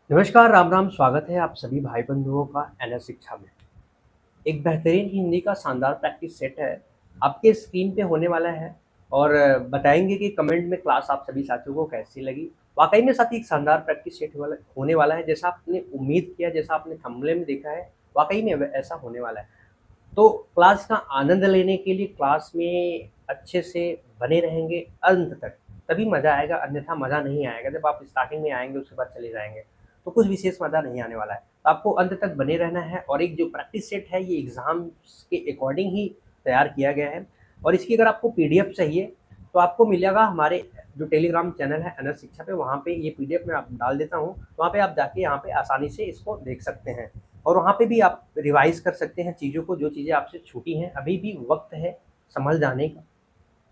नमस्कार, राम राम। स्वागत है आप सभी भाई बंधुओं का एनएस शिक्षा में। एक बेहतरीन हिंदी का शानदार प्रैक्टिस सेट है, आपके स्क्रीन पे होने वाला है और बताएँगे कि कमेंट में क्लास आप सभी साथियों को कैसी लगी। वाक़ई में साथी एक शानदार प्रैक्टिस सेट होने वाला है, जैसा आपने उम्मीद किया, जैसा आपने थंबनेल में देखा है, वाक़ई में व ऐसा होने वाला है। तो क्लास का आनंद लेने के लिए क्लास में अच्छे से बने रहेंगे अंत तक, तभी मज़ा आएगा, अन्यथा मज़ा नहीं आएगा। जब आप स्टार्टिंग में आएँगे उसके बाद चले जाएँगे, तो कुछ विशेष मज़ा नहीं आने वाला है। तो आपको अंत तक बने रहना है और एक जो प्रैक्टिस सेट है ये एग्ज़ाम्स के अकॉर्डिंग ही तैयार किया गया है और इसकी अगर आपको पीडीएफ चाहिए तो आपको मिलेगा हमारे जो टेलीग्राम चैनल है एनएस शिक्षा पे, वहाँ पे ये पीडीएफ मैं आप डाल देता हूँ। वहाँ पे आप जाके यहाँ पे आसानी से इसको देख सकते हैं और वहाँ पे भी आप रिवाइज़ कर सकते हैं चीज़ों को, जो चीज़ें आपसे छूटी हैं। अभी भी वक़्त है सँभल जाने का,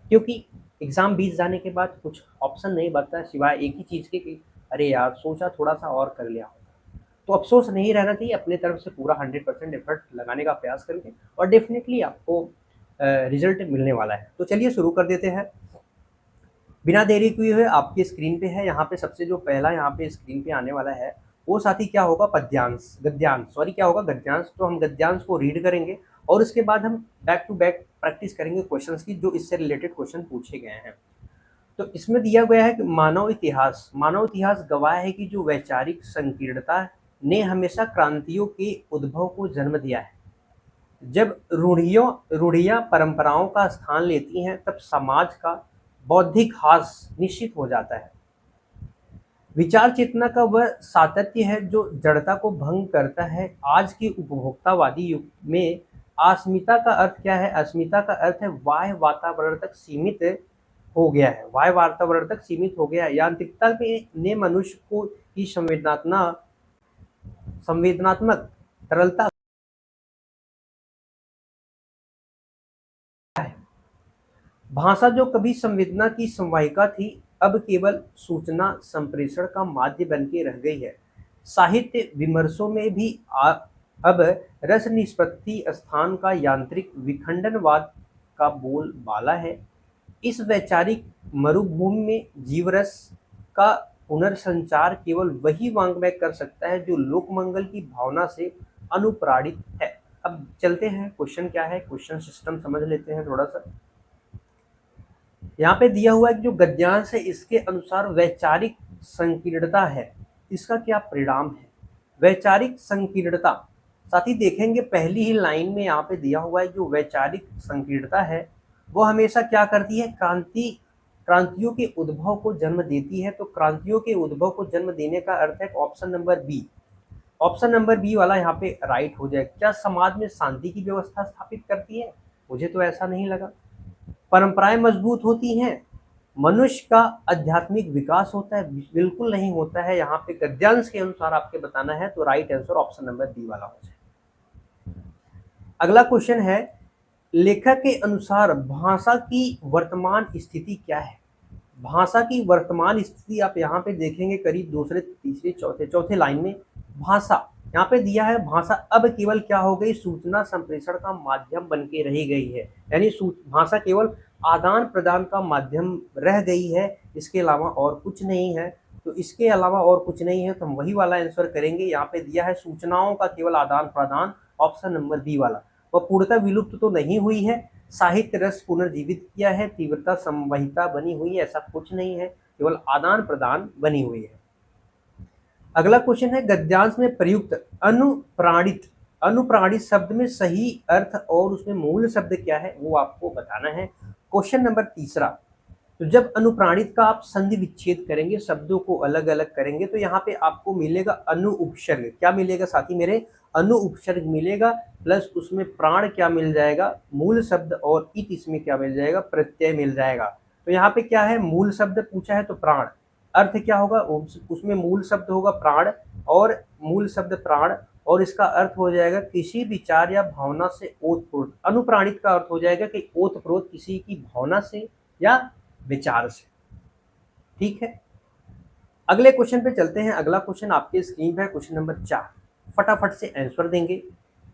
क्योंकि एग्ज़ाम बीत जाने के बाद कुछ ऑप्शन नहीं बचता है सिवाय एक ही चीज़ के कि अरे यार! सोचा थोड़ा-सा और कर लिया होता। तो अफ़सोस नहीं रहना चाहिए, अपनी तरफ से पूरा 100% एफ़र्ट लगाने का प्रयास करेंगे और डेफ़िनिटली आपको रिज़ल्ट मिलने वाला है। तो चलिए शुरू कर देते हैं। बिना देरी किए हुए आपकी स्क्रीन पे है, यहाँ पे सबसे जो पहला यहाँ पे स्क्रीन पे आने वाला है, वो साथी क्या होगा, पद्यांश गद्यांश सॉरी क्या होगा, गद्यांश। तो हम गद्यांश को रीड करेंगे और उसके बाद हम बैक टू बैक प्रैक्टिस करेंगे क्वेश्चंस की, जो इससे रिलेटेड क्वेश्चन पूछे गए हैं। तो इसमें दिया गया है कि मानव इतिहास गवाह है कि जो वैचारिक संकीर्णता ने हमेशा क्रांतियों के उद्भव को जन्म दिया है। जब रूढ़ियाँ परंपराओं का स्थान लेती हैं, तब समाज का बौद्धिक ह्रास निश्चित हो जाता है। विचार चेतना का वह सातत्य है जो जड़ता को भंग करता है। आज के उपभोक्तावादी युग में अस्मिता का अर्थ क्या है? अस्मिता का अर्थ है बाह्य वातावरण तक सीमित हो गया है, बाह्य वातावरण तक सीमित हो गया है। यांत्रिकता ने मनुष्य को की संवेदनात्मक तरलता भाषा, जो कभी संवेदना की संवाहिका थी, अब केवल सूचना संप्रेषण का माध्य बन के रह गई है। साहित्य विमर्शों में भी अब रस निष्पत्ति स्थान का यांत्रिक विखंडनवाद का बोलबाला है। इस वैचारिक मरुभूमि में जीवरस का पुनर्संचार केवल वही वाङ्मय कर सकता है जो लोकमंगल की भावना से अनुप्राणित है। अब चलते हैं, क्वेश्चन क्या है, क्वेश्चन सिस्टम समझ लेते हैं थोड़ा सा। यहाँ पे दिया हुआ है कि जो गद्यांश है इसके अनुसार वैचारिक संकीर्णता है, इसका क्या परिणाम है? वैचारिक संकीर्णता साथ ही देखेंगे पहली ही लाइन में यहाँ पे दिया हुआ है, जो वैचारिक संकीर्णता है वो हमेशा क्या करती है, क्रांतियों के उद्भव को जन्म देती है। तो क्रांतियों के उद्भव को जन्म देने का अर्थ है option number B. Option number B वाला यहाँ पे राइट हो जाए। क्या समाज में शांति की व्यवस्था स्थापित करती है? मुझे तो ऐसा नहीं लगा। परंपराएं मजबूत होती हैं, मनुष्य का आध्यात्मिक विकास होता है? बिल्कुल नहीं होता है। यहाँ पे गद्यांश के अनुसार आपके बताना है, तो right answer option number B वाला हो जाए। अगला क्वेश्चन है, लेखक के अनुसार भाषा की वर्तमान स्थिति क्या है? भाषा की वर्तमान स्थिति आप यहाँ पे देखेंगे करीब दूसरे तीसरे चौथे लाइन में भाषा यहाँ पे दिया है। भाषा अब केवल क्या हो गई, सूचना संप्रेषण का माध्यम बन के रह गई है, यानी भाषा केवल आदान प्रदान का माध्यम रह गई है, इसके अलावा और कुछ नहीं है। तो इसके अलावा और कुछ नहीं है, तो हम वही वाला आंसर करेंगे। यहाँ पे दिया है सूचनाओं का केवल आदान प्रदान, ऑप्शन नंबर बी वाला। वह पूर्णतः विलुप्त तो नहीं हुई है, साहित्य रस पुनर्जीवित किया है, तीव्रता संवहिता बनी हुई है, ऐसा कुछ नहीं है, केवल आदान प्रदान बनी हुई है। अगला क्वेश्चन है, गद्यांश में प्रयुक्त अनुप्राणित शब्द में सही अर्थ और उसमें मूल शब्द क्या है वो आपको बताना है। क्वेश्चन नंबर तीसरा, तो जब अनुप्राणित का आप संधि विच्छेद करेंगे, शब्दों को अलग अलग करेंगे, तो यहाँ पे आपको मिलेगा अनु उपसर्ग। क्या मिलेगा साथी मेरे? अनु उपसर्ग मिलेगा, प्लस उसमें प्राण क्या मिल जाएगा, मूल शब्द, और इत इसमें क्या मिल जाएगा, प्रत्यय मिल जाएगा। तो यहाँ पे क्या है, मूल शब्द पूछा है तो प्राण, अर्थ क्या होगा, उसमें मूल शब्द होगा प्राण, और मूल शब्द प्राण, और इसका अर्थ हो जाएगा किसी विचार या भावना से ओतप्रोत। अनुप्राणित का अर्थ हो जाएगा कि ओतप्रोत, किसी की भावना से या विचार से। ठीक है, अगले क्वेश्चन पे चलते हैं। अगला क्वेश्चन आपके स्क्रीन पे, क्वेश्चन नंबर 4। फटाफट से आंसर देंगे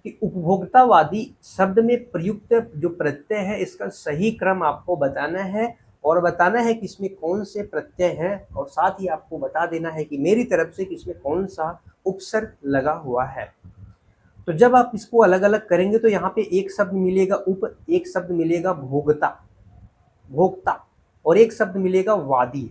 कि उपभोक्तावादी शब्द में प्रयुक्त जो प्रत्यय है इसका सही क्रम आपको बताना है और बताना है कि इसमें कौन से प्रत्यय हैं और साथ ही आपको बता देना है कि मेरी तरफ से कि इसमें कौन सा उपसर्ग लगा हुआ है। तो जब आप इसको अलग अलग करेंगे तो यहाँ पे एक शब्द मिलेगा उप, एक शब्द मिलेगा भोगता, भोक्ता, और एक शब्द मिलेगा वादी।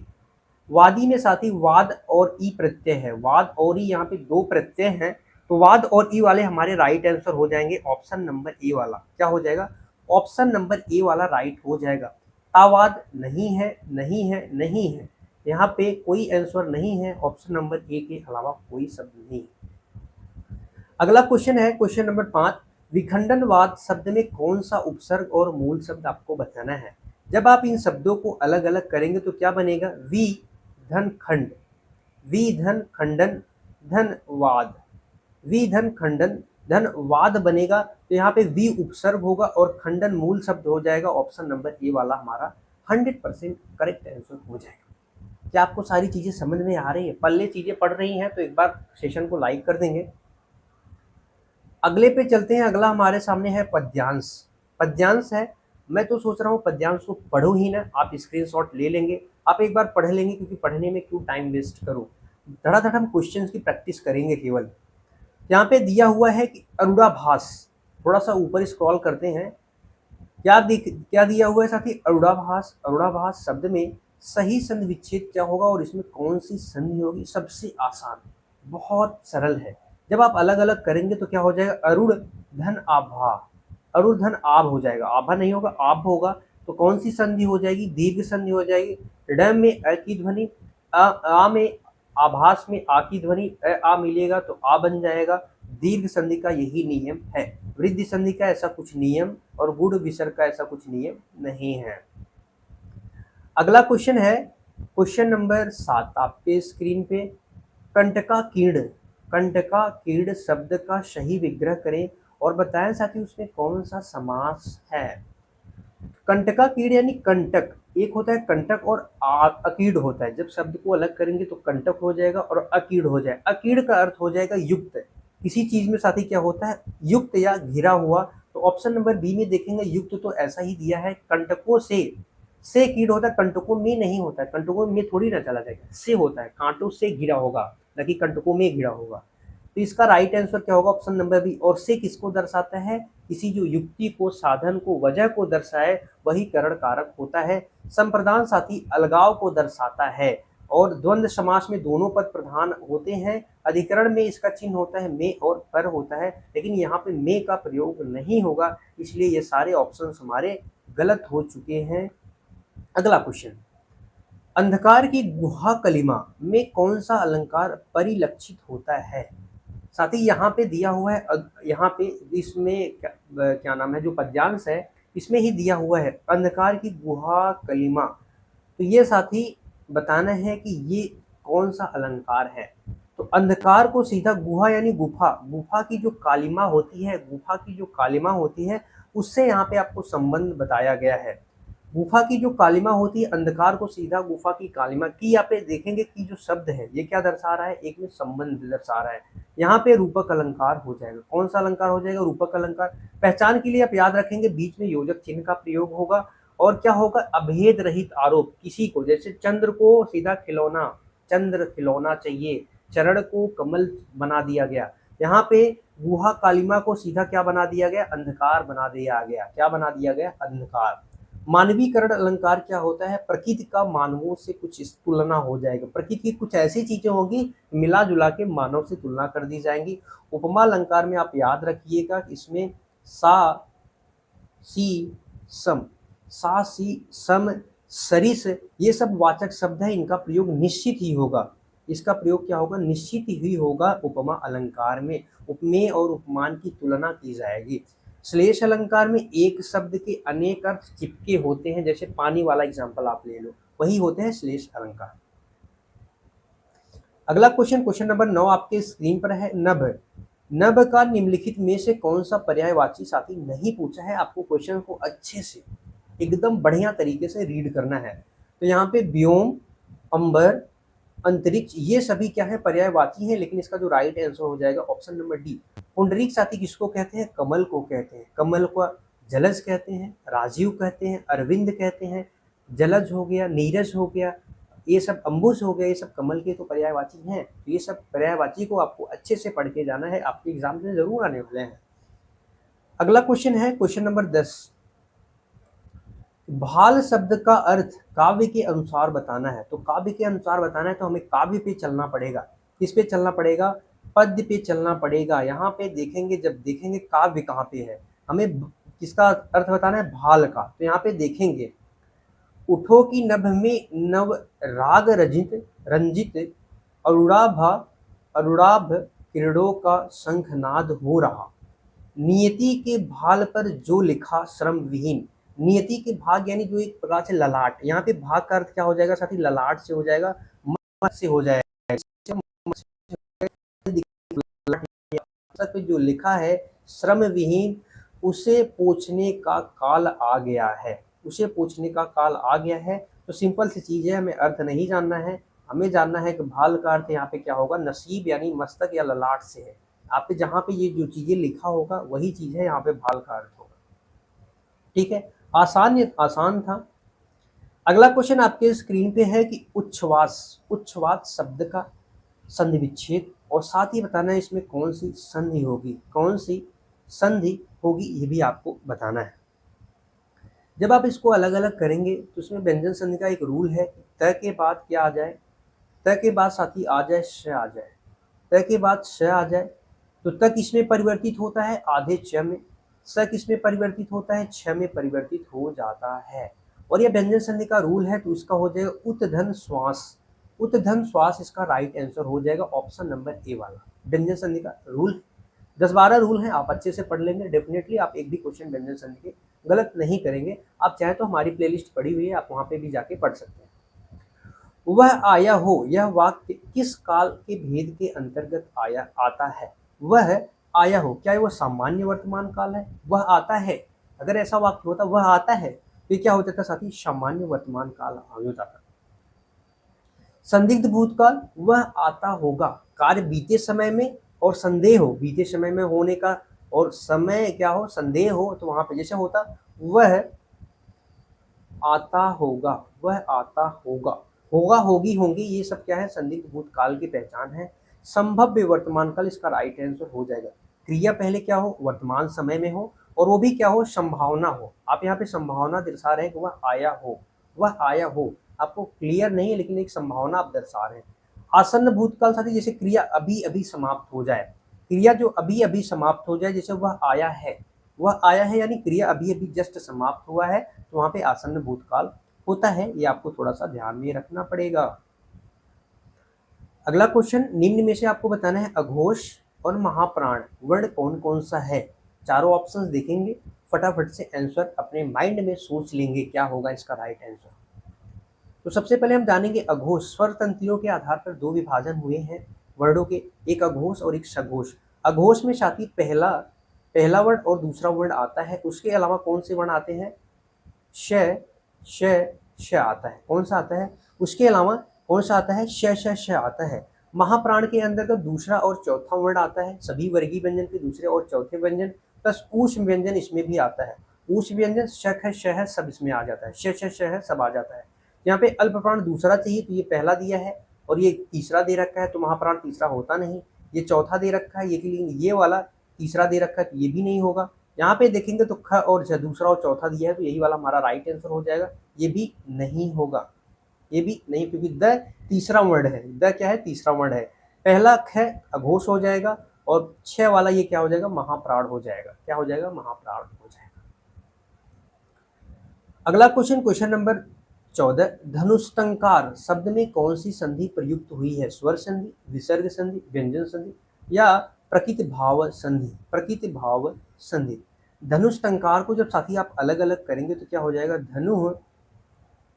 वादी में साथ ही वाद और ई प्रत्यय है, वाद और ई यहाँ पे दो प्रत्यय हैं, तो वाद और ई वाले हमारे राइट आंसर हो जाएंगे ऑप्शन नंबर ए वाला। क्या हो जाएगा? ऑप्शन नंबर ए वाला राइट हो जाएगा। तावाद नहीं है, नहीं है, नहीं है, यहाँ पे कोई आंसर नहीं है, ऑप्शन नंबर ए के अलावा कोई शब्द नहीं है। अगला क्वेश्चन है क्वेश्चन नंबर 5, विखंडनवाद शब्द में कौन सा उपसर्ग और मूल शब्द आपको बताना है। जब आप इन शब्दों को अलग अलग करेंगे तो क्या बनेगा? वि धन खंड, वि धन खंडन धन वाद, वि धन खंडन धन वाद बनेगा। तो यहाँ पे वि उपसर्ग होगा और खंडन मूल शब्द हो जाएगा। ऑप्शन नंबर ए वाला हमारा 100% करेक्ट आंसर हो जाएगा। क्या आपको सारी चीजें समझ में आ रही है? पल्ले चीजें पढ़ रही हैं तो एक बार सेशन को लाइक कर देंगे। अगले पे चलते हैं। अगला हमारे सामने है पद्यांश। पद्यांश है, मैं तो सोच रहा हूँ पद्यांश को पढ़ो ही ना, आप स्क्रीनशॉट ले लेंगे, आप एक बार पढ़ लेंगे, क्योंकि पढ़ने में क्यों टाइम वेस्ट करो, धड़ाधड़ हम क्वेश्चन की प्रैक्टिस करेंगे केवल। यहाँ पे दिया हुआ है कि अरूढ़ाभास, थोड़ा सा ऊपर स्क्रॉल करते हैं, क्या दिया हुआ है साथी? अरूढ़ाभास। अरूढ़ाभास शब्द में सही संधि विच्छेद क्या होगा और इसमें कौन सी संधि होगी? सबसे आसान, बहुत सरल है। जब आप अलग अलग करेंगे तो क्या हो जाएगा? अरूढ़ धन आभा, अरूढ़ धन आभ हो जाएगा, आभा नहीं होगा, आभ होगा। तो कौन सी संधि हो जाएगी? दीर्घ संधि हो जाएगी। ड में अ की ध्वनि, आ में आभास में आ की ध्वनि, आ मिलेगा तो आ बन जाएगा। दीर्घ संधि का यही नियम है। वृद्धि संधि का ऐसा कुछ नियम और गुण विसर्ग का ऐसा कुछ नियम नहीं है। अगला क्वेश्चन है क्वेश्चन नंबर 7 आपके स्क्रीन पे। कंटका कीड़, कंटका कीड़ शब्द का सही विग्रह करें और बताएं साथी उसमें कौन सा समास है। कंटका कीड़ यानी कंटक, एक होता है कंटक और अकीड़ होता है। जब शब्द को अलग करेंगे तो कंटक हो जाएगा और अकीड़ हो जाएगा। अकीड़ का अर्थ हो जाएगा युक्त। किसी चीज में साथी क्या होता है? युक्त या घिरा हुआ। तो ऑप्शन नंबर बी में देखेंगे युक्त तो ऐसा ही दिया है, कंटकों से कीड़ होता है, कंटकों में नहीं होता है, कंटकों में थोड़ी ना चला जाएगा, से होता है, कांटों से घिरा होगा न कि कंटकों में घिरा होगा। तो इसका राइट आंसर क्या होगा? Option number B. और से किसको दर्शाता है? किसी जो युक्ति को, साधन को, वजह को दर्शाए वही करण कारक होता है। संप्रदान साथी अलगाव को दर्शाता है और द्वंद्व समास में दोनों पद प्रधान होते हैं। अधिकरण में इसका चिन्ह होता है में और पर होता है, लेकिन यहाँ पे में का प्रयोग नहीं होगा, इसलिए ये सारे ऑप्शन हमारे गलत हो चुके हैं। अगला क्वेश्चन, अंधकार की गुहा कलिमा में कौन सा अलंकार परिलक्षित होता है। साथ ही यहाँ पे दिया हुआ है, यहाँ पे इसमें क्या नाम है, जो पद्यांश है इसमें ही दिया हुआ है अंधकार की गुहा कलिमा। तो ये साथी बताना है कि ये कौन सा अलंकार है। तो अंधकार को सीधा गुहा यानी गुफा, गुफा की जो कालिमा होती है, गुफा की जो कालिमा होती है उससे यहाँ पे आपको संबंध बताया गया है। गुफा की जो कालिमा होती है, अंधकार को सीधा गुफा की कालिमा की। यहाँ पे देखेंगे कि जो शब्द है ये क्या दर्शा रहा है? एक में संबंध दर्शा रहा है। यहाँ पे रूपक अलंकार हो जाएगा। कौन सा अलंकार हो जाएगा? रूपक अलंकार। पहचान के लिए आप याद रखेंगे बीच में योजक चिन्ह का प्रयोग होगा और क्या होगा? अभेद रहित आरोप। किसी को, जैसे चंद्र को सीधा खिलौना, चंद्र खिलौना चाहिए, चरण को कमल बना दिया गया। यहाँ पे गुहा कालिमा को सीधा क्या बना दिया गया? अंधकार बना दिया गया। क्या बना दिया गया? अंधकार। मानवीकरण अलंकार क्या होता है? प्रकृति का मानवों से कुछ तुलना हो जाएगा, प्रकृति की कुछ ऐसी चीजें होगी मिला जुला के मानव से तुलना कर दी जाएंगी। उपमा अलंकार में आप याद रखिएगा इसमें सा सी सम, सा सी सम सरिस, ये सब वाचक शब्द है, इनका प्रयोग निश्चित ही होगा। इसका प्रयोग क्या होगा? निश्चित ही होगा उपमा अलंकार में। उपमेय और उपमान की तुलना की जाएगी। श्लेष अलंकार में एक शब्द के अनेक अर्थ चिपके होते हैं, जैसे पानी वाला एग्जांपल आप ले लो, वही होते हैं श्लेष अलंकार। अगला क्वेश्चन, क्वेश्चन नंबर 9 आपके स्क्रीन पर है। नभ, नभ का निम्नलिखित में से कौन सा पर्यायवाची साथी नहीं पूछा है। आपको क्वेश्चन को अच्छे से एकदम बढ़िया तरीके से रीड करना है। तो यहाँ पे व्योम, अंबर, अंतरिक्ष, ये सभी क्या है? पर्यायवाची हैं, लेकिन इसका जो राइट आंसर हो जाएगा ऑप्शन नंबर डी। पुंडरीक साथी किसको कहते हैं? कमल को कहते हैं। कमल को जलज कहते हैं, राजीव कहते हैं, अरविंद कहते हैं, जलज हो गया, नीरज हो गया, ये सब अंबुज हो गया, ये सब कमल के तो पर्यायवाची हैं। तो ये सब पर्यायवाची को आपको अच्छे से पढ़ के जाना है, आपके एग्जाम में जरूर आने वाले हैं। अगला क्वेश्चन है क्वेश्चन नंबर 10। भाल शब्द का अर्थ काव्य के अनुसार बताना है। तो काव्य के अनुसार बताना है तो हमें काव्य पे चलना पड़ेगा। किस पे चलना पड़ेगा? पद्य पे चलना पड़ेगा। यहाँ पे देखेंगे, जब देखेंगे काव्य कहाँ पे है, हमें किसका अर्थ बताना है? भाल का। तो यहाँ पे देखेंगे, उठो की नभ में नव राग रजित रंजित अरुणाभ किरणों का शंखनाद हो रहा, नियति के भाल पर जो लिखा श्रम विहीन। नियति के भाग यानी जो एक प्रकार से ललाट, यहाँ पे भाग का अर्थ क्या हो जाएगा साथी? ललाट से हो जाएगा, मत से हो जाएगा। पे जो लिखा है श्रम विहीन, उसे पूछने का काल आ गया है। उसे पूछने का काल आ गया है। तो सिंपल सी चीज है, हमें अर्थ नहीं जानना है, हमें जानना है कि भाल का अर्थ यहाँ पे क्या होगा? नसीब यानी मस्तक या ललाट से है। आप पे जहाँ पे ये जो चीजें लिखा होगा वही चीज है यहाँ पे भाल का अर्थ होगा। ठीक है, आसान था। अगला क्वेश्चन आपके स्क्रीन पे है कि उच्छ्वास, उच्छ्वास शब्द का संधि विच्छेद और साथ ही बताना है इसमें कौन सी संधि होगी, कौन सी संधि होगी, ये भी आपको बताना है। जब आप इसको अलग अलग करेंगे तो इसमें व्यंजन संधि का एक रूल है, त के बाद क्या आ जाए? त के बाद साथी आ जाए श आ जाए। त के बाद श आ जाए तो तक इसमें परिवर्तित होता है आधे च में, स किसमें परिवर्तित होता है? छ में परिवर्तित हो जाता है। और यह व्यंजन संधि का रूल है, तो इसका हो जाएगा उत्धन श्वास। उत्धन श्वास इसका राइट आंसर हो जाएगा, ऑप्शन नंबर ए वाला। व्यंजन संधि का रूल 10-12 रूल हैं, आप अच्छे से पढ़ लेंगे, डेफिनेटली आप एक भी क्वेश्चन व्यंजन संधि के गलत नहीं करेंगे। आप चाहे तो हमारी प्लेलिस्ट पड़ी हुई है, आप वहाँ पे भी जाके पढ़ सकते हैं। वह आया हो, यह वाक्य किस काल के भेद के अंतर्गत आया आता है? वह आया हो, क्या वो सामान्य वर्तमान काल है? वह आता है, अगर ऐसा वाक्य होता वह आता है, तो क्या हो जाता साथी? सामान्य वर्तमान काल हो जाता। संदिग्ध भूतकाल, वह आता होगा, कार्य बीते समय में और संदेह हो, बीते समय में होने का और समय क्या हो? संदेह हो, तो वहां पे जैसे होता वह आता होगा, वह आता होगा, होगा, होगी, होंगी, ये सब क्या है? संदिग्ध भूतकाल की पहचान है। संभव्य वर्तमान काल इसका राइट आंसर हो जाएगा। क्रिया पहले क्या हो? वर्तमान समय में हो, और वो भी क्या हो? संभावना हो। आप यहाँ पे संभावना दर्शा रहे हैं कि वह आया हो, वह आया हो। आपको क्लियर नहीं है लेकिन एक संभावना आप दर्शा रहे हैं। आसन्न भूतकाल साथी जैसे क्रिया अभी अभी समाप्त हो जाए, क्रिया जो अभी अभी समाप्त हो जाए, जैसे वह आया है, वह आया है यानी क्रिया अभी अभी जस्ट समाप्त हुआ है, तो वहां पे आसन्न भूतकाल होता है। ये आपको थोड़ा सा ध्यान में रखना पड़ेगा। अगला क्वेश्चन, निम्न में से आपको बताना है अघोष और महाप्राण वर्ण कौन कौन सा है? चारों ऑप्शंस देखेंगे, फटाफट से आंसर अपने माइंड में सोच लेंगे क्या होगा इसका राइट आंसर। तो सबसे पहले हम जानेंगे अघोष। स्वर तंत्रियों के आधार पर दो विभाजन हुए हैं वर्णों के, एक अघोष और एक सघोष। अघोष में साथी पहला वर्ण और दूसरा वर्ण आता है, उसके अलावा कौन से वर्ण आते हैं? श श श आता है। कौन सा आता है? उसके अलावा कौन सा आता है? श श श आता है। महाप्राण के अंतर्गत दूसरा और चौथा वर्ण आता है, सभी वर्गीय व्यंजन के दूसरे और चौथे व्यंजन, प्लस ऊष् व्यंजन इसमें भी आता है। ऊष् व्यंजन शख है, श है, सब इसमें आ जाता है, श श श है, सब आ जाता है। यहाँ पे अल्प प्राण दूसरा चाहिए तो ये पहला दिया है, और ये तीसरा दे रखा है तो महाप्राण तीसरा होता नहीं। ये चौथा दे रखा है, ये वाला तीसरा दे रखा है तो ये भी नहीं होगा। यहाँ पे देखेंगे तो ख और झ दूसरा और चौथा दिया है, तो यही वाला हमारा राइट आंसर हो जाएगा। ये भी नहीं होगा, ये भी नहीं, क्योंकि द तीसरा वर्ण है। द क्या है? तीसरा वर्ण है। पहला ख अघोष हो जाएगा, और छह वाला ये क्या हो जाएगा? महाप्राण हो जाएगा। क्या हो जाएगा? महाप्राण हो जाएगा। अगला क्वेश्चन, क्वेश्चन नंबर 14। धनुष्टंकार शब्द में कौन सी संधि प्रयुक्त हुई है? स्वर संधि, विसर्ग संधि, व्यंजन संधि या प्रकृति भाव संधि? प्रकृति भाव संधि। धनुष्टंकार को जब साथी आप अलग अलग करेंगे तो क्या हो जाएगा?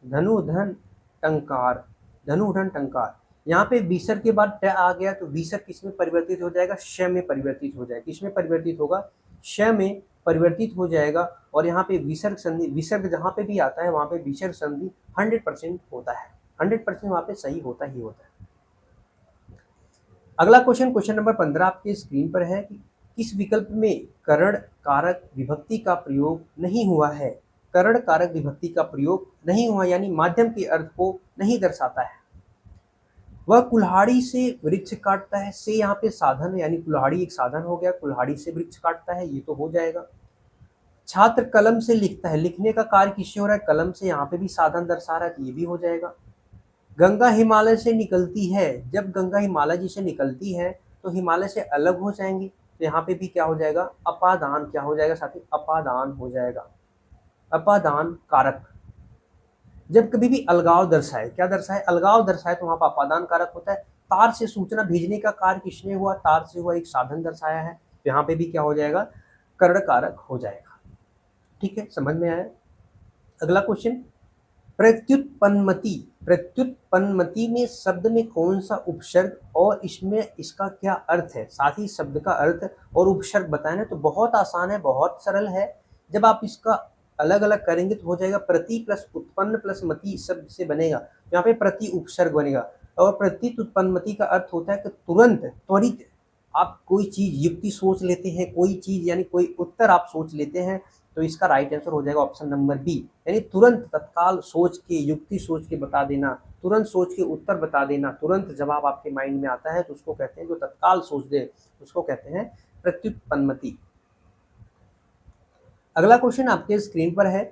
धनुधन टंकार, धनुधन टंकार। यहाँ पे विसर्ग के बाद ट आ गया तो विसर्ग किसमें परिवर्तित हो जाएगा? श में परिवर्तित हो जाएगा। किसमें परिवर्तित होगा? श में परिवर्तित हो जाएगा। और यहाँ पे विसर्ग संधि, विसर्ग जहाँ पे भी आता है वहाँ पे विसर्ग संधि 100% होता है, 100% वहाँ पे सही होता ही होता है। अगला क्वेश्चन, क्वेश्चन नंबर 15 आपके स्क्रीन पर है कि किस विकल्प में करण कारक विभक्ति का प्रयोग नहीं हुआ है? करण कारक विभक्ति का प्रयोग नहीं हुआ, यानी माध्यम के अर्थ को नहीं दर्शाता है। वह कुल्हाड़ी से वृक्ष काटता है, से यहाँ पे साधन है, यानी कुल्हाड़ी एक साधन हो गया, कुल्हाड़ी से वृक्ष काटता है, ये तो हो जाएगा। छात्र कलम से लिखता है, लिखने का कार्य किससे हो रहा है, कलम से, यहाँ पे भी साधन दर्शा रहा है, तो ये भी हो जाएगा। गंगा हिमालय से निकलती है, जब गंगा हिमालय जी से निकलती है तो हिमालय से अलग हो जाएंगी, तो यहाँ पे भी क्या हो जाएगा, अपादान, क्या हो जाएगा साथी, अपादान हो जाएगा, अपादान कारक। जब कभी भी अलगाव दर्शाए, क्या दर्शाए, अलगाव दर्शाए, तो वहां पर अपादान कारक होता है। तार से सूचना भेजने का कार्य किसने हुआ, तार से हुआ, एक साधन दर्शाया है, तो यहाँ पे भी क्या हो जाएगा, कर्ण कारक हो जाएगा। ठीक है, समझ में आया। अगला क्वेश्चन, प्रत्युत्पन्नमति, प्रत्युत्पन्नमति में शब्द में कौन सा उपसर्ग और इसमें इसका क्या अर्थ है, साथ ही शब्द का अर्थ और उपसर्ग बताना। तो बहुत आसान है, बहुत सरल है। जब आप इसका अलग अलग करेंगे तो हो जाएगा, प्रति प्लस उत्पन्न प्लस मति शब्द से बनेगा, यहाँ पे प्रति उपसर्ग बनेगा। और प्रत्युत्पन्नमति का अर्थ होता है कि तुरंत, त्वरित आप कोई चीज युक्ति सोच लेते हैं, कोई चीज यानी कोई उत्तर आप सोच लेते हैं, तो इसका राइट आंसर हो जाएगा ऑप्शन नंबर बी, यानी तुरंत, तत्काल सोच के, युक्ति सोच के बता देना, तुरंत सोच के उत्तर बता देना, तुरंत जवाब आपके माइंड में आता है तो उसको कहते हैं, जो तत्काल सोच दे उसको कहते हैं प्रत्युत्पन्नमति। अगला क्वेश्चन आपके स्क्रीन पर है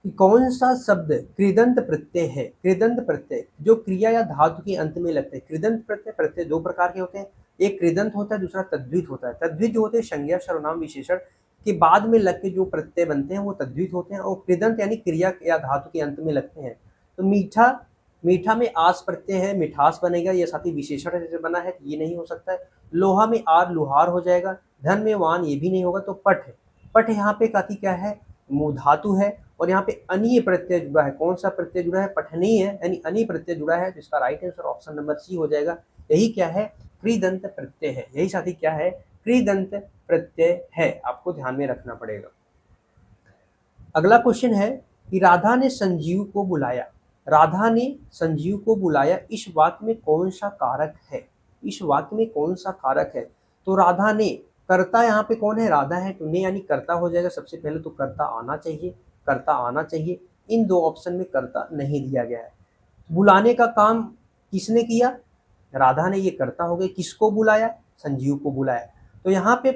कि कौन सा शब्द कृदंत प्रत्यय है। कृदंत प्रत्यय जो क्रिया या धातु के अंत में लगते हैं। कृदंत प्रत्यय, प्रत्यय दो प्रकार के होते हैं, एक कृदंत होता है, दूसरा तद्धित होता है। तद्धित जो होते हैं संज्ञा सर्वनाम विशेषण के बाद में लग के जो प्रत्यय बनते हैं वो तद्धित होते हैं, और कृदंत यानी क्रिया या धातु के अंत में लगते हैं। तो मीठा, मीठा में आस प्रत्यय है, मिठास बनेगा, ये साथी विशेषण से बना है, ये नहीं हो सकता है। लोहा में आर, लुहार हो जाएगा। धन में वान, ये भी नहीं होगा। तो पट है, पट यहाँ पे काती क्या है, धातु है, और यहाँ पे अनीय प्रत्यय जुड़ा है। कौन सा प्रत्यय जुड़ा है, पठनीय है, यानी अनीय प्रत्यय जुड़ा है, तो इसका right answer option number C हो जाएगा। यही क्या है, कृदंत प्रत्यय है, यही साथी क्या है, कृदंत प्रत्यय है, आपको ध्यान में रखना पड़ेगा। अगला क्वेश्चन है कि राधा ने संजीव को बुलाया, राधा ने संजीव को बुलाया, इस वाक्य में कौन सा कारक है, इस वाक्य में कौन सा कारक है। तो राधा ने, कर्ता यहाँ पे कौन है, राधा है, तो ने यानी कर्ता हो जाएगा। सबसे पहले तो कर्ता आना चाहिए, कर्ता आना चाहिए। इन दो ऑप्शन में कर्ता नहीं दिया गया है। बुलाने का काम किसने किया, राधा ने, ये कर्ता हो गए। किसको बुलाया, संजीव को बुलाया। तो यहाँ पे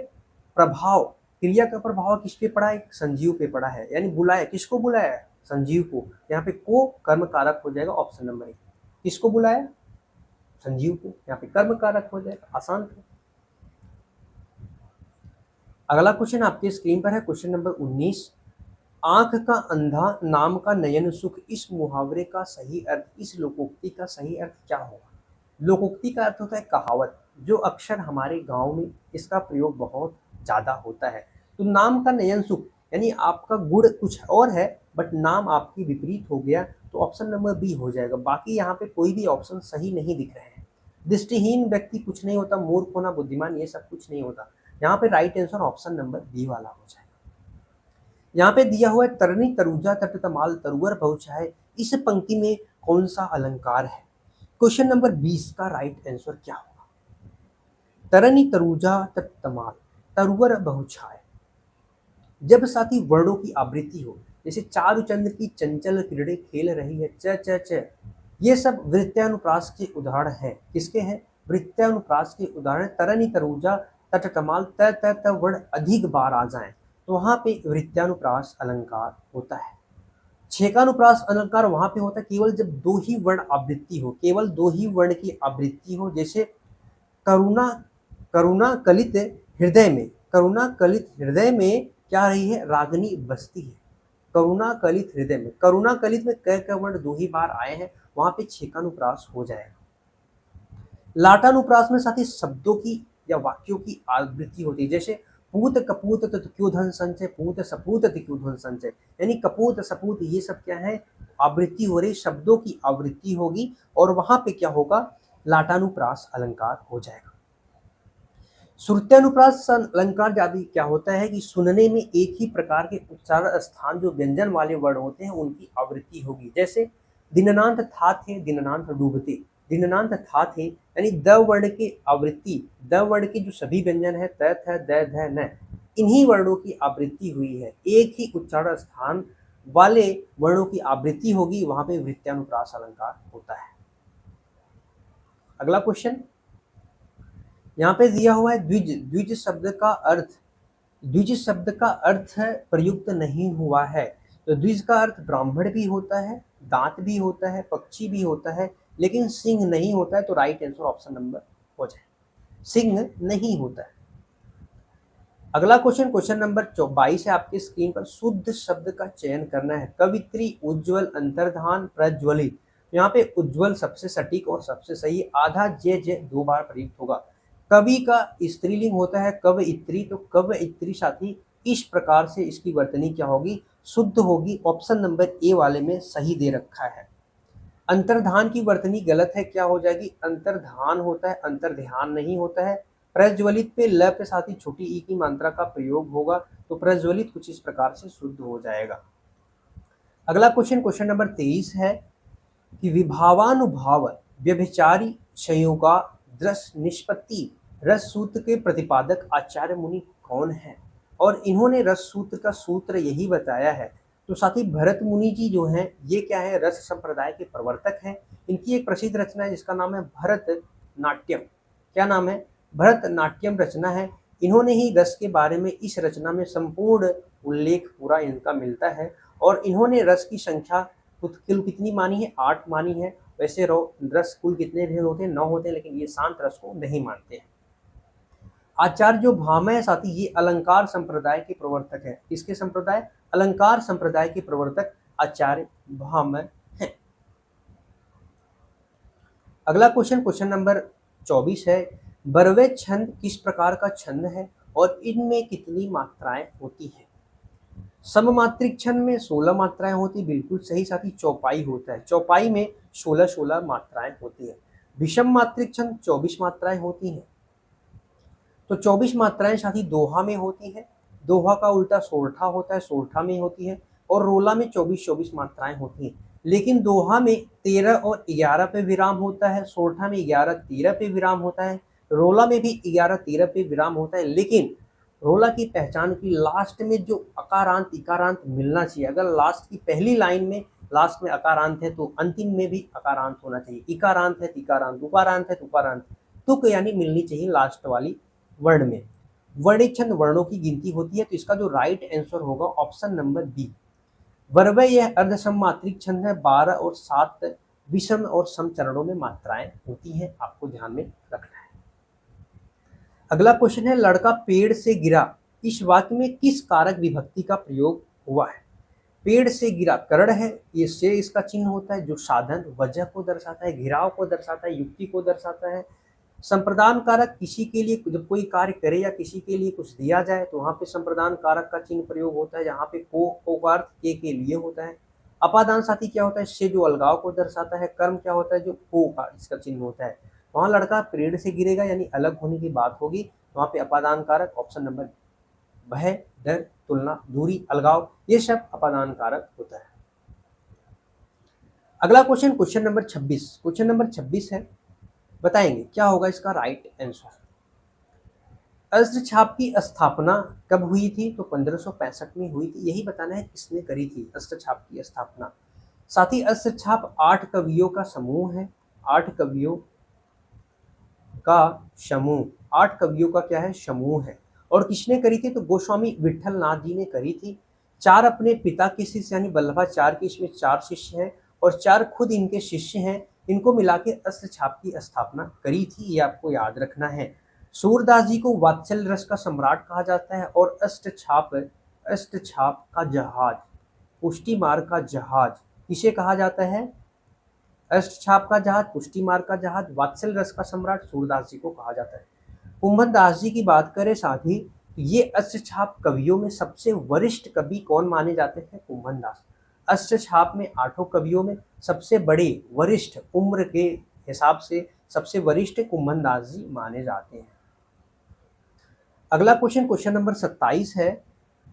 प्रभाव, क्रिया का प्रभाव किस पे पड़ा है, संजीव पे पड़ा है, यानी बुलाया, किसको बुलाया, संजीव को। यहाँ पे को कर्म कारक हो जाएगा, ऑप्शन नंबर ए। किसको बुलाया, संजीव को, यहाँ पे कर्म कारक हो जाएगा, आसान था। अगला क्वेश्चन आपके स्क्रीन पर है, क्वेश्चन नंबर 19। आंख का अंधा नाम का नयन सुख, इस मुहावरे का सही अर्थ, इस लोकोक्ति का सही अर्थ क्या होगा। लोकोक्ति का अर्थ होता है कहावत, जो अक्सर हमारे गांव में इसका प्रयोग बहुत ज़्यादा होता है। तो नाम का नयन सुख यानी आपका गुण कुछ और है, बट नाम आपकी विपरीत हो गया, तो ऑप्शन नंबर बी हो जाएगा। बाकी यहाँ पे कोई भी ऑप्शन सही नहीं दिख रहे हैं। दृष्टिहीन व्यक्ति कुछ नहीं होता, मूर्ख होना, बुद्धिमान, ये सब कुछ नहीं होता। यहाँ पे right answer option number B वाला हो जाएगा। यहाँ पे दिया हुआ है, तरनी तरुजा तट तमाल तरुवर बहुछाए, इस पंक्ति में कौन सा अलंकार है। क्वेश्चन नंबर 20 का राइट आंसर क्या होगा, तरनी तरुजा तट तमाल तरुवर बहुछाए। जब साथी वर्णों की आवृत्ति हो, जैसे चारुचंद्र की चंचल किरणें खेल रही है, च च च, ये सब वृत्त्यानुप्रास के उदाहरण है। किसके हैं, वृत्त्यानुप्रास के उदाहरण। तरनी तरुजा तट तमाल, त त त वर्ण अधिक बार आ जाए तो वहां पे वृत्त्यानुप्रास अलंकार होता है। छेकानुप्रास अलंकार वहां पे होता है केवल जब दो ही वर्ण आवृत्ति हो, केवल दो ही वर्ण की आवृत्ति हो। जैसे करुणा, करुणा कलित हृदय में, करुणा कलित हृदय में क्या रही है, रागनी बसती है। करुणा कलित हृदय में, करुणा कलित में क वर्ण दो ही बार आए हैं, वहां पे छेकानुप्रास हो जाएगा। लाटानुप्रास में साथी शब्दों की या वाक्यों की आवृत्ति होती है। जैसे पूत कपूत क्यों संचय, पूत सपूत क्यों संचय, यानी कपूत सपूत ये सब क्या है, आवृत्ति हो रही, शब्दों की आवृत्ति होगी, और वहां पे क्या होगा, लाटानुप्रास अलंकार हो जाएगा। श्रुत्यानुप्रास अलंकार जाति क्या होता है कि सुनने में एक ही प्रकार के उच्चारण स्थान जो व्यंजन वाले वर्ण होते हैं उनकी आवृत्ति होगी। जैसे दिननांत था थे, दिननांत डूबते, दिननांत था थे, यानी द वर्ण की आवृत्ति, द वर्ण के जो सभी व्यंजन है, त थ द ध न, इन्हीं वर्णों की आवृत्ति हुई है। एक ही उच्चारण स्थान वाले वर्णों की आवृत्ति होगी वहां पे वृत्यानुप्रास अलंकार होता है। अगला क्वेश्चन यहाँ पे दिया हुआ है द्विज। द्विज शब्द का अर्थ, द्विज शब्द का अर्थ है प्रयुक्त नहीं हुआ है। तो द्विज का अर्थ ब्राह्मण भी होता है, दांत भी होता है, पक्षी भी होता है, लेकिन सिंह नहीं होता है। तो राइट आंसर ऑप्शन नंबर हो जाए, सिंह नहीं होता है। अगला क्वेश्चन, क्वेश्चन नंबर 22 है आपकी स्क्रीन पर। शुद्ध शब्द का चयन करना है। कवित्री, उज्ज्वल, अंतर्धान, प्रज्वलित। यहाँ पे उज्ज्वल सबसे सटीक और सबसे सही। आधा जे जे 2 बार प्रयुक्त होगा। कवि का स्त्रीलिंग होता है कवइत्री, तो कवइत्री साथी इस प्रकार से इसकी वर्तनी क्या होगी, शुद्ध होगी। ऑप्शन नंबर ए वाले में सही दे रखा है। अंतर्धान की वर्तनी गलत है, क्या हो जाएगी, अंतर्धान होता है, अंतर्ध्यान नहीं होता है। प्रज्वलित पे ल पे साथ ही छोटी ई की मात्रा का प्रयोग होगा, तो प्रज्वलित कुछ इस प्रकार से शुद्ध हो जाएगा। अगला क्वेश्चन, क्वेश्चन नंबर 23 है कि विभावानुभाव व्यभिचारी संयोगा दृश निष्पत्ति रस सूत्र के प्रतिपादक आचार्य मुनि कौन है, और इन्होंने रस सूत्र का सूत्र यही बताया है। तो साथ ही भरत मुनि जी जो हैं ये क्या है, रस संप्रदाय के प्रवर्तक हैं। इनकी एक प्रसिद्ध रचना है जिसका नाम है भरत नाट्यम। क्या नाम है, भरत नाट्यम रचना है। इन्होंने ही रस के बारे में इस रचना में संपूर्ण उल्लेख पूरा इनका मिलता है। और इन्होंने रस की संख्या कुल कितनी मानी है, 8 मानी है। वैसे रस कुल कितने भेद होते हैं, 9 होते हैं, लेकिन ये शांत रस को नहीं मानते हैं। आचार्य जो भामह है साथी ये अलंकार संप्रदाय के प्रवर्तक है। किसके संप्रदाय, अलंकार संप्रदाय के प्रवर्तक आचार्य भामह हैं। अगला क्वेश्चन, क्वेश्चन नंबर 24 है। बरवे छंद किस प्रकार का छंद है और इनमें कितनी मात्राएं होती हैं। सममात्रिक छंद में 16 मात्राएं होती, बिल्कुल सही साथी। चौपाई होता है, चौपाई में 16 मात्राएं होती है। विषम मात्रिक छंद 24 मात्राएं होती हैं। तो 24 मात्राएं साथी दोहा में होती है। दोहा का उल्टा सोरठा होता है, सोरठा में होती है। और रोला में 24 मात्राएं होती हैं। लेकिन दोहा में 13 और 11 पे विराम होता है, सोरठा में 11 13 पे विराम होता है, रोला में भी 11 13 पे विराम होता है। लेकिन रोला की पहचान की लास्ट में जो अकारांत इकारांत मिलना चाहिए। अगर लास्ट की पहली लाइन में लास्ट में अकारांत है तो अंतिम में भी अकारांत होना चाहिए। इकारांत है तिकारांत, उकारांत है तुकारांत, तुक यानी मिलनी चाहिए लास्ट वाली वर्ण में। वर्णिक छंद वर्णों की गिनती होती है, तो इसका जो राइट आंसर होगा ऑप्शन नंबर बी। वर्वय यह अर्धसममात्रिक छंद है। 12 और 7 विषम और सम चरणों में मात्राएं होती हैं, आपको ध्यान में रखना है। अगला क्वेश्चन है, लड़का पेड़ से गिरा, इस वाक्य में किस कारक विभक्ति का प्रयोग हुआ है। पेड़ से गिरा करण है, ये से इसका चिन्ह होता है जो साधन वजह को दर्शाता है, घिराव को दर्शाता है, युक्ति को दर्शाता है। संप्रदान कारक किसी के लिए जब कोई कार्य करे या किसी के लिए कुछ दिया जाए तो वहां पे संप्रदान कारक का चिन्ह प्रयोग होता है, जहाँ पे को का अर्थ के लिए होता है। अपादान साथी क्या होता है, से जो अलगाव को दर्शाता है। कर्म क्या होता है, जो को का इसका चिन्ह होता है। वहां लड़का पेड़ से गिरेगा यानी अलग होने की बात होगी, वहां पे अपादान कारक ऑप्शन नंबर भय, डर, तुलना, दूरी, अलगाव, ये सब अपादान कारक होता है। अगला question, question number 26। Question number 26 है, बताएंगे क्या होगा इसका राइट आंसर। अस्त्र छाप की स्थापना कब हुई थी, तो 1565 में हुई थी। यही बताना है किसने करी थी अस्त्र छाप की स्थापना। साथ ही अस्त्र छाप 8 कवियों का समूह है, 8 कवियों का समूह, 8 कवियों का क्या है, समूह है। और किसने करी थी, तो गोस्वामी विठल नाथ जी ने करी थी। 4 अपने पिता के शिष्य यानी वल्लभाचार्य के इसमें 4 शिष्य हैं और 4 खुद इनके शिष्य हैं। इनको मिला के अस्त्र छाप की स्थापना करी थी, ये आपको याद रखना है। सूरदास जी को वात्सल्य रस का सम्राट कहा जाता है। और अस्त्र छाप का जहाज, पुष्टि मार्ग का जहाज किसे कहा जाता है, अस्त्र छाप का जहाज, पुष्टि मार्ग का जहाज, वात्सल्य रस का सम्राट सूरदास जी को कहा जाता है। कुंभन दास जी की बात करें साथ ही, ये अस्त्र छाप कवियों में सबसे वरिष्ठ कवि कौन माने जाते हैं, कुंभन दास। अस्त्र छाप में 8 कवियों में सबसे बड़े वरिष्ठ उम्र के हिसाब से सबसे वरिष्ठ कुंभन दास जी माने जाते हैं। अगला क्वेश्चन, क्वेश्चन नंबर 27 है।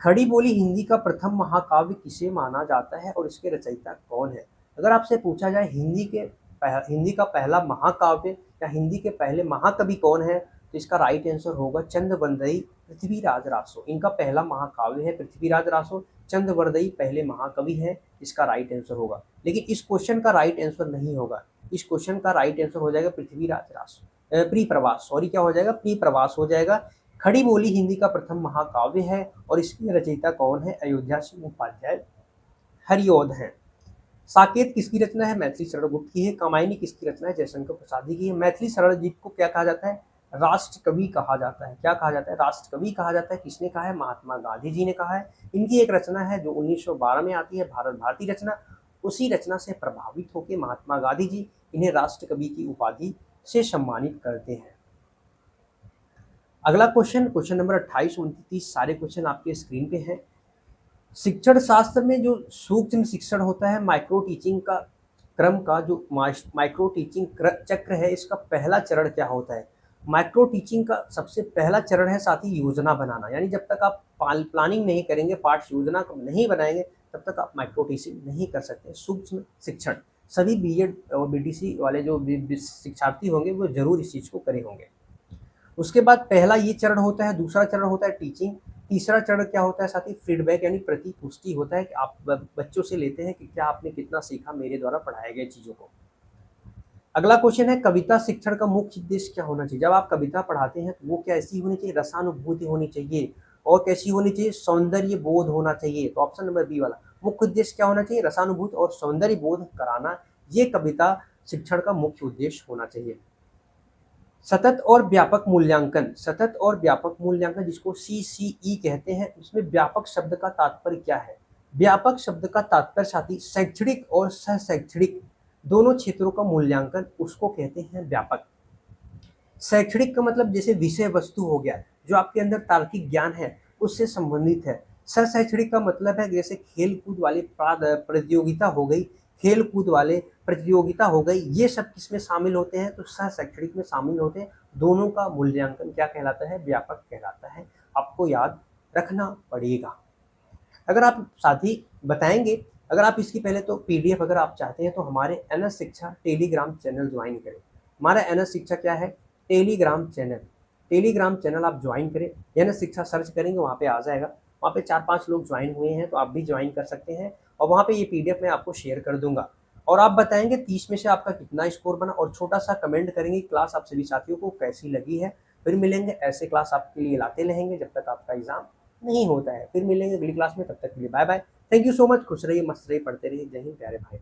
खड़ी बोली हिंदी का प्रथम महाकाव्य किसे माना जाता है और इसके रचयिता कौन है। अगर आपसे पूछा जाए हिंदी का पहला महाकाव्य या हिंदी के पहले महाकवि कौन है, तो इसका राइट आंसर होगा चंद बंदई पृथ्वीराज रासो। इनका पहला महाकाव्य है पृथ्वीराज रासो। चंद्रवरदई पहले महाकवि हैं, इसका राइट आंसर होगा। लेकिन इस क्वेश्चन का राइट आंसर नहीं होगा, इस क्वेश्चन का राइट आंसर हो जाएगा पृथ्वीराज रास प्रियप्रवास, सॉरी क्या हो जाएगा, प्रियप्रवास हो जाएगा। खड़ी बोली हिंदी का प्रथम महाकाव्य है और इसकी रचयिता कौन है, अयोध्या सिंह उपाध्याय हरिऔध हैं। साकेत किसकी रचना है, मैथिली शरण गुप्त की है। कामायनी किसकी रचना है, जयशंकर प्रसाद जी की है। मैथिली शरण जी को क्या कहा जाता है, राष्ट्र कवि कहा जाता है। क्या कहा जाता है, राष्ट्र कवि कहा जाता है। किसने कहा है, महात्मा गांधी जी ने कहा है। इनकी एक रचना है जो 1912 में आती है, भारत भारती रचना। उसी रचना से प्रभावित होकर महात्मा गांधी जी इन्हें राष्ट्र कवि की उपाधि से सम्मानित करते हैं। अगला क्वेश्चन, क्वेश्चन नंबर 28, 29 सारे क्वेश्चन आपके स्क्रीन पे हैं। शिक्षण शास्त्र में जो सूक्ष्म शिक्षण होता है, माइक्रो टीचिंग का क्रम का जो माइक्रो टीचिंग चक्र है, इसका पहला चरण क्या होता है। माइक्रो टीचिंग का सबसे पहला चरण है साथी योजना बनाना, यानी जब तक आप प्लानिंग नहीं करेंगे, पाठ्य योजना नहीं बनाएंगे, तब तक आप माइक्रो टीचिंग नहीं कर सकते। सूक्ष्म शिक्षण सभी बीएड और बीटीसी वाले जो शिक्षार्थी होंगे वो जरूर इस चीज़ को करे होंगे। उसके बाद पहला ये चरण होता है, दूसरा चरण होता है टीचिंग, तीसरा चरण क्या होता है साथी, फीडबैक यानी प्रतिपुष्टि होता है कि आप बच्चों से लेते हैं कि क्या आपने कितना सीखा मेरे द्वारा पढ़ाए गए चीज़ों को। अगला क्वेश्चन है, कविता शिक्षण का मुख्य उद्देश्य क्या होना चाहिए। जब आप कविता पढ़ाते हैं तो वो क्या ऐसी होनी चाहिए, रसानुभूति होनी चाहिए, और कैसी होनी चाहिए, सौंदर्य बोध होना चाहिए। तो ऑप्शन नंबर बी वाला, मुख्य उद्देश्य क्या होना चाहिए, रसानुभूति और सौंदर्य बोध कराना, ये कविता शिक्षण का मुख्य उद्देश्य होना चाहिए। सतत और व्यापक मूल्यांकन, सतत और व्यापक मूल्यांकन जिसको CCE कहते हैं, उसमें व्यापक शब्द का तात्पर्य क्या है। व्यापक शब्द का तात्पर्य साथी शैक्षणिक और सह शैक्षणिक दोनों क्षेत्रों का मूल्यांकन, उसको कहते हैं व्यापक। शैक्षणिक का मतलब जैसे विषय वस्तु हो गया, जो आपके अंदर तार्किक ज्ञान है उससे संबंधित है। सह शैक्षणिक का मतलब है जैसे खेल कूद वाली प्रतियोगिता हो गई, खेल कूद वाले प्रतियोगिता हो गई, ये सब किसमें शामिल होते हैं, तो सह शैक्षणिक में शामिल होते हैं। दोनों का मूल्यांकन क्या कहलाता है, व्यापक कहलाता है। आपको याद रखना पड़ेगा। अगर आप साथी बताएंगे, अगर आप इसकी पहले तो PDF अगर आप चाहते हैं तो हमारे NS शिक्षा टेलीग्राम चैनल ज्वाइन करें। हमारा NS शिक्षा क्या है, टेलीग्राम चैनल, टेलीग्राम चैनल आप ज्वाइन करें। NS शिक्षा सर्च करेंगे वहाँ पे आ जाएगा, वहाँ पे 4-5 लोग ज्वाइन हुए हैं, तो आप भी ज्वाइन कर सकते हैं। और वहाँ पे ये PDF मैं आपको शेयर कर दूंगा, और आप बताएंगे 30 में से आपका कितना स्कोर बना, और छोटा सा कमेंट करेंगे क्लास आप सभी साथियों को कैसी लगी है। फिर मिलेंगे, ऐसे क्लास आपके लिए लाते रहेंगे जब तक आपका एग्जाम नहीं होता है। फिर मिलेंगे अगली क्लास में, तब तक के लिए bye bye. Thank you so much, खुश रहिए, मस्त रहिए, पढ़ते रहिए। जय हिंद प्यारे भाई।